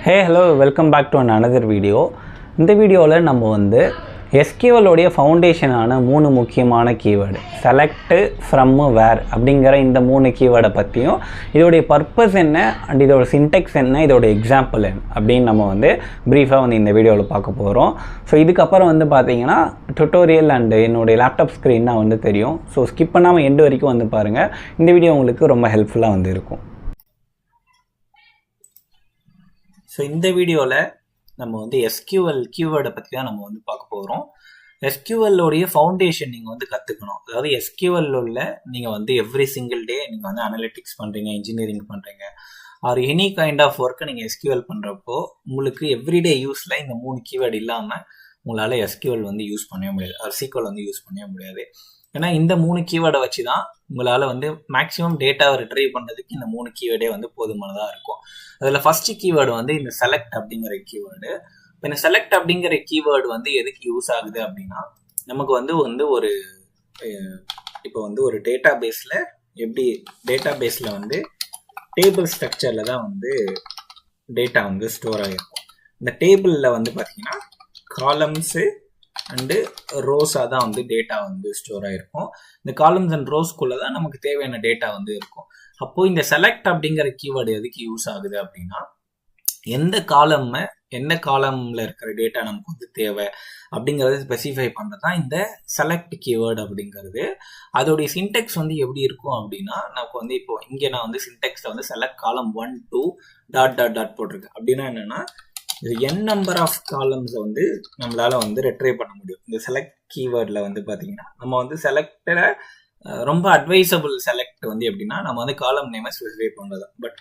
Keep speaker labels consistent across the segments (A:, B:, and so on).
A: Hello, welcome back to another video. இந்த வீடியோவில் நம்ம வந்து SQL உடைய ஃபவுண்டேஷனான மூணு முக்கியமான கீவேர்டு செலக்ட் ஃப்ரம் வேர் அப்படிங்கிற இந்த மூணு கீவேர்டை பற்றியும் இதோடைய பர்பஸ் என்ன அண்ட் இதோட சின்டெக்ஸ் என்ன இதோட எக்ஸாம்பிள் என்ன அப்படின்னு நம்ம வந்து ப்ரீஃபாக வந்து இந்த வீடியோவில் பார்க்க போகிறோம். ஸோ இதுக்கப்புறம் வந்து பார்த்தீங்கன்னா டுட்டோரியல் அண்டு என்னுடைய லேப்டாப் ஸ்க்ரீன் தான் வந்து தெரியும். ஸோ ஸ்கிப் பண்ணாமல் எண்டு வரைக்கும் வந்து பாருங்கள். இந்த வீடியோ உங்களுக்கு ரொம்ப ஹெல்ப்ஃபுல்லாக வந்து இருக்கும். ஸோ இந்த வீடியோவில் நம்ம வந்து SQL கீவேர்டை பற்றி தான் நம்ம வந்து பார்க்க போகிறோம். SQLோடைய ஃபவுண்டேஷன் நீங்கள் வந்து கற்றுக்கணும். அதாவது SQL உள்ள நீங்கள் வந்து எவ்ரி சிங்கிள் டே நீங்கள் வந்து அனலிட்டிக்ஸ் பண்ணுறீங்க, இன்ஜினியரிங் பண்ணுறீங்க, ஆர் எனி கைண்ட் ஆஃப் ஒர்க்கை நீங்கள் SQL பண்ணுறப்போ உங்களுக்கு எவ்ரிடே யூஸில் இந்த மூணு கீவேர்டு இல்லாமல் உங்களால் SQL வந்து யூஸ் பண்ணவே முடியாது, ஆர் SQL வந்து யூஸ் பண்ணவே முடியாது. ஏன்னா இந்த மூணு கீவேர்டை வச்சு தான் உங்களால் வந்து மேக்ஸிமம் டேட்டாவை ரிட்ரைவ் பண்ணுறதுக்கு இந்த மூணு கீவேர்டே வந்து போதுமானதாக இருக்கும். அதில் ஃபஸ்ட்டு கீவேர்டு வந்து இந்த செலக்ட் அப்படிங்கிற கீவேர்டு. இப்போ இந்த செலக்ட் அப்படிங்கிற கீவேர்டு வந்து எதுக்கு யூஸ் ஆகுது அப்படின்னா, நமக்கு வந்து ஒரு இப்போ வந்து ஒரு டேட்டா பேஸில் எப்படி டேட்டா பேஸில் வந்து டேபிள் ஸ்ட்ரக்சரில் தான் வந்து டேட்டா வந்து ஸ்டோர் ஆகிருக்கும். இந்த டேபிளில் வந்து பார்த்தீங்கன்னா காலம்ஸு அண்டு ரோஸாக தான் வந்து டேட்டா வந்து ஸ்டோர் ஆகிருக்கும். இந்த காலம்ஸ் அண்ட் ரோஸ்குள்ளே தான் நமக்கு தேவையான டேட்டா வந்து இருக்கும். அப்போது இந்த செலக்ட் அப்படிங்கிற கீவேர்டு எதுக்கு யூஸ் ஆகுது அப்படின்னா, எந்த காலமில் இருக்கிற டேட்டா நமக்கு வந்து தேவை அப்படிங்கிறத ஸ்பெசிஃபை பண்ணுறது தான் இந்த செலக்ட் கீவேர்டு அப்படிங்கிறது. அதோடைய சின்டெக்ஸ் வந்து எப்படி இருக்கும் அப்படின்னா, நமக்கு வந்து இப்போ இங்கே நான் வந்து சின்டெக்ஸில் வந்து செலக்ட் காலம் 1 2 டாட் டாட் டாட் போட்டிருக்கேன். அப்படின்னா என்னென்னா, இது n நம்பர் ஆஃப் காலம்ஸை வந்து நம்மளால் வந்து ரெட்ரைவ் பண்ண முடியும். இந்த செலக்ட் கீவேர்டில் வந்து பார்த்தீங்கன்னா நம்ம வந்து செலக்டட ரொம்ப அட்வைசபிள் செலக்ட் வந்து எப்படின்னா, நம்ம வந்து காலம் நேமை ஸ்பெசிஃபை பண்ணுறது. பட்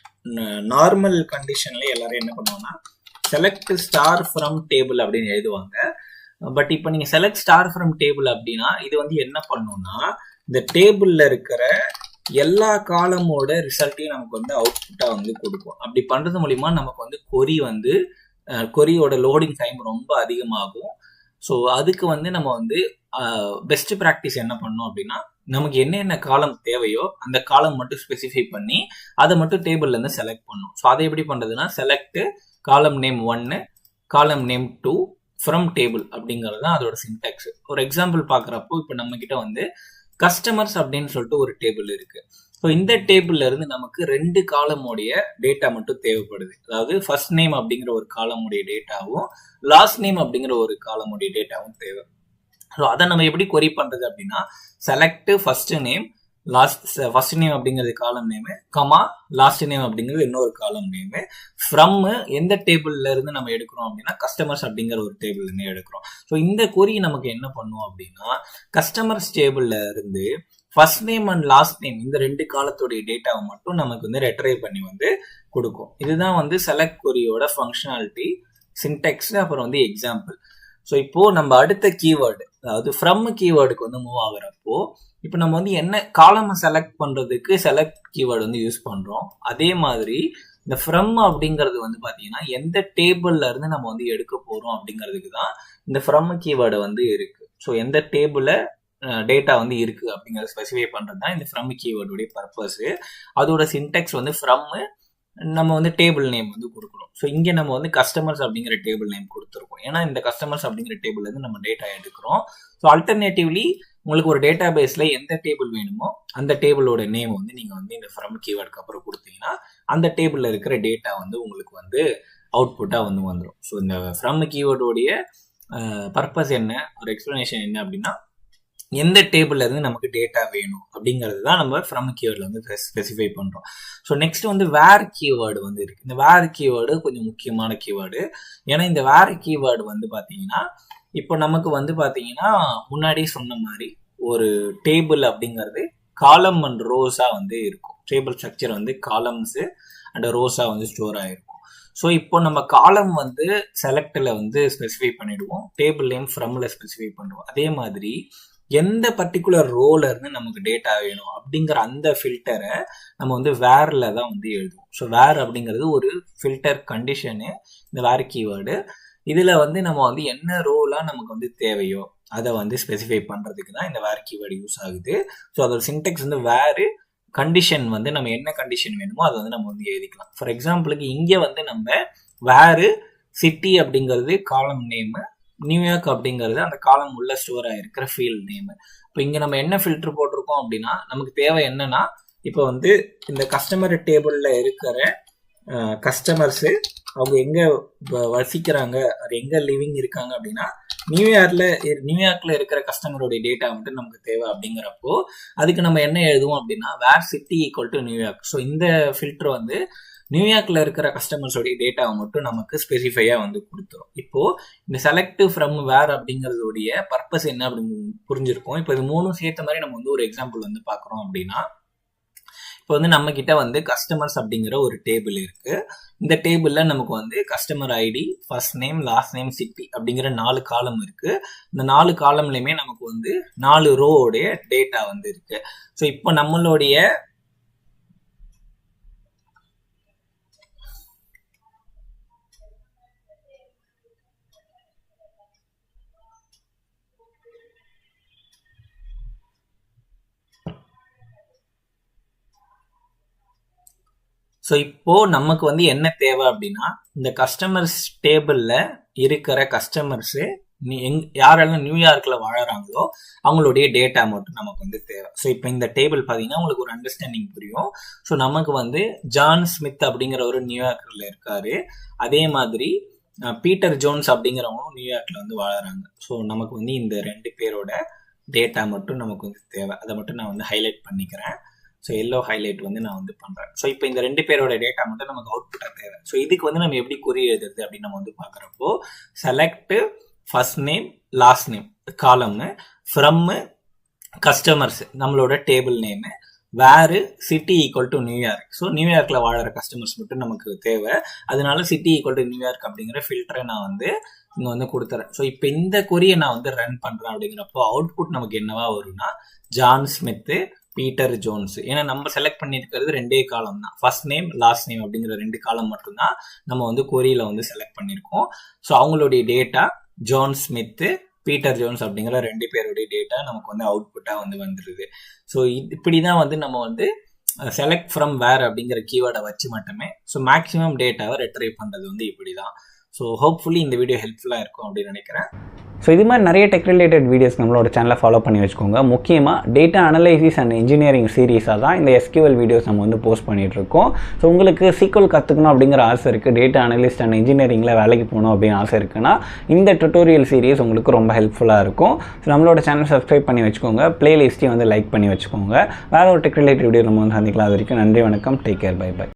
A: நார்மல் கண்டிஷன்ல எல்லாரும் என்ன பண்ணுவாங்கன்னா செலக்ட் ஸ்டார் ஃப்ரம் டேபிள் அப்படின்னு எழுதுவாங்க. பட் இப்போ நீங்கள் செலக்ட் ஸ்டார் ஃப்ரம் டேபிள் அப்படின்னா இது வந்து என்ன பண்ணுன்னா, இந்த டேபிளில் இருக்கிற எல்லா காலமோட ரிசல்ட்டையும் நமக்கு வந்து அவுட்புட்டாக வந்து கொடுக்கும். அப்படி பண்ணுறது மூலிமா நமக்கு வந்து கொரியோட லோடிங் டைம் ரொம்ப அதிகமாகும். ஸோ அதுக்கு வந்து நம்ம வந்து பெஸ்ட் ப்ராக்டிஸ் என்ன பண்ணோம் அப்படின்னா, நமக்கு என்னென்ன காலம் தேவையோ அந்த காலம் மட்டும் ஸ்பெசிஃபை பண்ணி அதை மட்டும் டேபிள்லேருந்து செலக்ட் பண்ணும். ஸோ அதை எப்படி பண்ணுறதுன்னா, செலக்ட் காலம் நேம் 1 காலம் நேம் 2 ஃப்ரம் டேபிள் அப்படிங்கிறது தான் அதோட சின்டெக்ஸ். ஒரு எக்ஸாம்பிள் பார்க்குறப்போ இப்போ நம்ம கிட்ட வந்து கஸ்டமர்ஸ் அப்படின்னு சொல்லிட்டு ஒரு டேபிள் இருக்கு. ஸோ இந்த டேபிள்ல இருந்து நமக்கு 2 காலமுடைய டேட்டா மட்டும் தேவைப்படுது. அதாவது ஃபர்ஸ்ட் நேம் அப்படிங்கிற ஒரு காலமுடைய டேட்டாவும் லாஸ்ட் நேம் அப்படிங்கிற ஒரு காலமுடைய டேட்டாவும் தேவை. ஸோ அதை நம்ம எப்படி கொரி பண்றது அப்படின்னா, select first name first name அப்படிங்கிறது காலம் நேமு, கமா லாஸ்ட் நேம் அப்படிங்கிறது இன்னொரு காலம் நேமு, ஃப்ரம் எந்த டேபிள்ல இருந்து நம்ம எடுக்கிறோம் அப்படின்னா கஸ்டமர்ஸ் அப்படிங்கிற ஒரு டேபிள்ல இருந்து எடுக்கிறோம். ஸோ இந்த கொரி நமக்கு என்ன பண்ணும் அப்படின்னா, கஸ்டமர்ஸ் டேபிள்ல இருந்து first name and last name இந்த 2 காலத்துடைய டேட்டாவை மட்டும் நமக்கு வந்து ரெட்ரைவ் பண்ணி வந்து கொடுக்கும். இதுதான் வந்து செலக்ட் கொரியோட ஃபங்க்ஷனாலிட்டி, சின்டெக்ஸ், அப்புறம் வந்து எக்ஸாம்பிள். ஸோ இப்போ நம்ம அடுத்த கீவேர்டு, அதாவது ஃப்ரம் கீவேர்டுக்கு வந்து மூவ் ஆகுறப்போ, இப்போ நம்ம வந்து என்ன காலமை செலக்ட் பண்றதுக்கு செலக்ட் கீவேர்டு வந்து யூஸ் பண்றோம். அதே மாதிரி இந்த ஃப்ரம் அப்படிங்கிறது வந்து பாத்தீங்கன்னா எந்த டேபிள்ல இருந்து நம்ம வந்து எடுக்க போறோம் அப்படிங்கிறதுக்கு தான் இந்த ஃப்ரம் கீவேர்டு வந்து இருக்கு. ஸோ எந்த டேபிள்ல டேட்டா வந்து இருக்கு அப்படிங்கிறத ஸ்பெசிஃபை பண்றது தான் இந்த ஃப்ரம் கீவேர்டுடைய பர்பஸ். அதோட சின்டெக்ஸ் வந்து ஃப்ரம் நம்ம வந்து டேபிள் நேம் வந்து கொடுக்கணும். ஸோ இங்கே நம்ம வந்து கஸ்டமர்ஸ் அப்படிங்கிற டேபிள் நேம் கொடுத்துருக்கோம். ஏன்னா இந்த கஸ்டமர்ஸ் அப்படிங்கிற டேபிள்ல இருந்து நம்ம டேட்டா எடுக்கிறோம். ஸோ அல்டர்னேட்டிவ்லி உங்களுக்கு ஒரு டேட்டா பேஸ்ல எந்த டேபிள் வேணுமோ அந்த டேபிளோட நேம் வந்து நீங்க வந்து இந்த ஃப்ரம் கீவேர்டுக்கு அப்புறம் கொடுத்தீங்கன்னா அந்த டேபிள்ல இருக்கிற டேட்டா வந்து உங்களுக்கு வந்து அவுட்புட்டா வந்து வந்துடும். ஸோ இந்த ஃப்ரம் கீவேர்டோடைய பர்பஸ் என்ன, ஒரு எக்ஸ்பிளனேஷன் என்ன அப்படின்னா, எந்த டேபிள்ல இருந்து நமக்கு டேட்டா வேணும் அப்படிங்கிறது தான் நம்ம ஃப்ரம் கீவேர்டில் வந்து ஸ்பெசிஃபை பண்றோம். ஸோ நெக்ஸ்ட் வந்து வேர் கீவேர்டு வந்து இருக்கு. இந்த வேர் கீவேர்டு கொஞ்சம் முக்கியமான கீவேர்டு. ஏன்னா இந்த வேர் கீவேர்டு வந்து பாத்தீங்கன்னா, இப்போ நமக்கு வந்து பாத்தீங்கன்னா முன்னாடி சொன்ன மாதிரி ஒரு டேபிள் அப்படிங்கிறது காலம் அண்ட் ரோஸா வந்து இருக்கும். டேபிள் ஸ்ட்ரக்சர் வந்து காலம்ஸ் அண்ட் ரோஸா வந்து ஸ்டோர் ஆயிருக்கும். ஸோ இப்போ நம்ம காலம் வந்து செலக்ட்ல வந்து ஸ்பெசிஃபை பண்ணிடுவோம், டேபிள் நேம் ஃப்ரம்ல ஸ்பெசிஃபை பண்ணுவோம். அதே மாதிரி எந்த பர்டிகுலர் ரோல இருந்து நமக்கு டேட்டா வேணும் அப்படிங்கிற அந்த ஃபில்டரை நம்ம வந்து வேர்ல தான் வந்து எழுதுவோம். ஸோ வேர் அப்படிங்கிறது ஒரு ஃபில்டர் கண்டிஷனு, இந்த வேர் கீவேர்டு. இதுல வந்து நம்ம வந்து என்ன ரோலாம் நமக்கு வந்து தேவையோ அதை வந்து ஸ்பெசிஃபை பண்றதுக்கு தான் இந்த வேர் கீவேர்டு யூஸ் ஆகுது. ஸோ அதோட சின்டெக்ஸ் வந்து வேரு கண்டிஷன் வந்து நம்ம என்ன கண்டிஷன் வேணுமோ அதை வந்து நம்ம வந்து எழுதிக்கலாம். ஃபார் எக்ஸாம்பிளுக்கு இங்கே வந்து நம்ம வேறு சிட்டி அப்படிங்கிறது காலம் நேமு, நியூயார்க் அப்படிங்கிறது அந்த காலம் உள்ள ஸ்டோர் ஆகிருக்கிற ஃபீல்ட் நேமு. இப்போ இங்கே நம்ம என்ன ஃபில்டர் போட்டிருக்கோம் அப்படின்னா, நமக்கு தேவை என்னன்னா, இப்போ வந்து இந்த கஸ்டமர் டேபிளில் இருக்கிற கஸ்டமர்ஸு அவங்க எங்கே வசிக்கிறாங்க, அது எங்கே லிவிங் இருக்காங்க அப்படின்னா நியூயார்க்கில் இருக்கிற கஸ்டமருடைய டேட்டா வந்துட்டு நமக்கு தேவை. அப்படிங்கிறப்போ அதுக்கு நம்ம என்ன எழுதுவோம் அப்படின்னா, where city equal to New York. So இந்த ஃபில்டர் வந்து நியூயார்க்கில் இருக்கிற கஸ்டமர்ஸோடைய டேட்டாவை மட்டும் நமக்கு ஸ்பெசிஃபையாக வந்து கொடுத்துரும். இப்போது இந்த செலக்ட் ஃப்ரம் வேர் அப்படிங்கிறதுடைய பர்பஸ் என்ன அப்படின்னு புரிஞ்சிருக்கும். இப்போ இது மூணும் சேர்த்த மாதிரி நம்ம வந்து ஒரு எக்ஸாம்பிள் வந்து பார்க்குறோம் அப்படின்னா, இப்போ வந்து நம்ம கிட்ட வந்து கஸ்டமர்ஸ் அப்படிங்கிற ஒரு டேபிள் இருக்கு. இந்த டேபிளில் நமக்கு வந்து customer ID, first name, last name, city அப்படிங்கிற 4 காலம் இருக்கு. இந்த 4 காலம்லையுமே நமக்கு வந்து 4 ரோவுடைய டேட்டா வந்து இருக்கு. ஸோ இப்போ நம்மளுடைய நமக்கு வந்து என்ன தேவை அப்படின்னா, இந்த கஸ்டமர்ஸ் டேபிளில் இருக்கிற கஸ்டமர்ஸு யாரெல்லாம் நியூயார்க்கில் வாழறாங்களோ அவங்களுடைய டேட்டா மட்டும் நமக்கு வந்து தேவை. ஸோ இப்போ இந்த டேபிள் பார்த்தீங்கன்னா உங்களுக்கு ஒரு அண்டர்ஸ்டாண்டிங் புரியும். ஸோ நமக்கு வந்து ஜான் ஸ்மித் அப்படிங்கிற ஒரு நியூயார்க்கில் இருக்காரு. அதே மாதிரி பீட்டர் ஜோன்ஸ் அப்படிங்கிறவங்களும் நியூயார்க்கில் வந்து வாழறாங்க. ஸோ நமக்கு வந்து இந்த 2 பேரோட டேட்டா மட்டும் நமக்கு வந்து தேவை. அதை மட்டும் நான் வந்து ஹைலைட் பண்ணிக்கிறேன். ஸோ எல்லோ ஹைலைட் வந்து நான் வந்து பண்ணுறேன். ஸோ இப்போ இந்த 2 பேரோட டேட்டா மட்டும் நமக்கு அவுட்புட்டாக தேவை. ஸோ இதுக்கு வந்து நம்ம எப்படி குறி எழுதுறது அப்படின்னு நம்ம வந்து பார்க்குறப்போ, select first name, last name காலம்னு, ஃப்ரம் கஸ்டமர்ஸ் நம்மளோட டேபிள் நேமு, வேறு city equal to New York. So நியூயார்க்கில் வாழற கஸ்டமர்ஸ் மட்டும் நமக்கு தேவை. அதனால சிட்டி ஈக்குவல் டு நியூயார்க் அப்படிங்கிற ஃபில்டரை நான் வந்து இங்கே வந்து கொடுத்துறேன். ஸோ இப்போ இந்த கொரியை நான் வந்து ரன் பண்ணுறேன். அப்படிங்கிறப்போ அவுட்புட் நமக்கு என்னவா வரும்னா, ஜான் ஸ்மித்து, பீட்டர் ஜோன்ஸ். ஏன்னா நம்ம செலக்ட் பண்ணியிருக்கிறது 2 காலம் தான், ஃபர்ஸ்ட் நேம், லாஸ்ட் நேம் அப்படிங்கிற 2 காலம் மட்டும்தான் நம்ம வந்து கொரியில் வந்து செலக்ட் பண்ணியிருக்கோம். ஸோ அவங்களுடைய data John Smith, Peter Jones அப்படிங்கிற 2 பேருடைய டேட்டா நமக்கு வந்து அவுட்புட்டாக வந்து வந்துடுது. ஸோ இப்படி தான் வந்து நம்ம வந்து செலக்ட் ஃப்ரம் வேர் அப்படிங்கிற கீவேர்டை வச்சு மட்டுமே ஸோ மேக்ஸிமம் டேட்டாவை ரெட்ரைவ் பண்ணுறது வந்து இப்படி தான். ஸோ ஹோப்ஃபுல்லி இந்த வீடியோ ஹெல்ப்ஃபுல்லாக இருக்கும் அப்படின்னு நினைக்கிறேன்.
B: ஸோ இது மாதிரி நிறைய டெக் ரிலேட்டட் வீடியோஸ் நம்மளோட சேனலை ஃபாலோ பண்ணி வச்சுக்கோங்க. முக்கியமாக டேட்டா அனலைசிஸ் அண்ட் இன்ஜினியரிங் சீரீஸாக தான் இந்த எஸ்கியூஎல் வீடியோஸ் நம்ம வந்து போஸ்ட் பண்ணிகிட்ருக்கோம். ஸோ உங்களுக்கு சீக்வல் கற்றுக்கணும் அப்படிங்கிற ஆசை இருக்குது, டேட்டா அனலிஸ்ட் அண்ட் இன்ஜினியரிங்கில் வேலைக்கு போகணும் அப்படின்னு ஆசை இருக்குன்னா இந்த டுட்டோரியல் சீரீஸ் உங்களுக்கு ரொம்ப ஹெல்ப்ஃபுல்லாக இருக்கும். ஸோ நம்மளோட சேனல் சப்ஸ்கிரைப் பண்ணி வச்சுக்கோங்க, பிளேலிஸ்ட்டையும் வந்து லைக் பண்ணி வச்சுக்கோங்க. வேறு ஒரு டெக் ரிலேட்டட் வீடியோ நம்ம வந்து சந்திக்கலாம். அது வரைக்கும் நன்றி, வணக்கம், டேக் கேர், பை பை.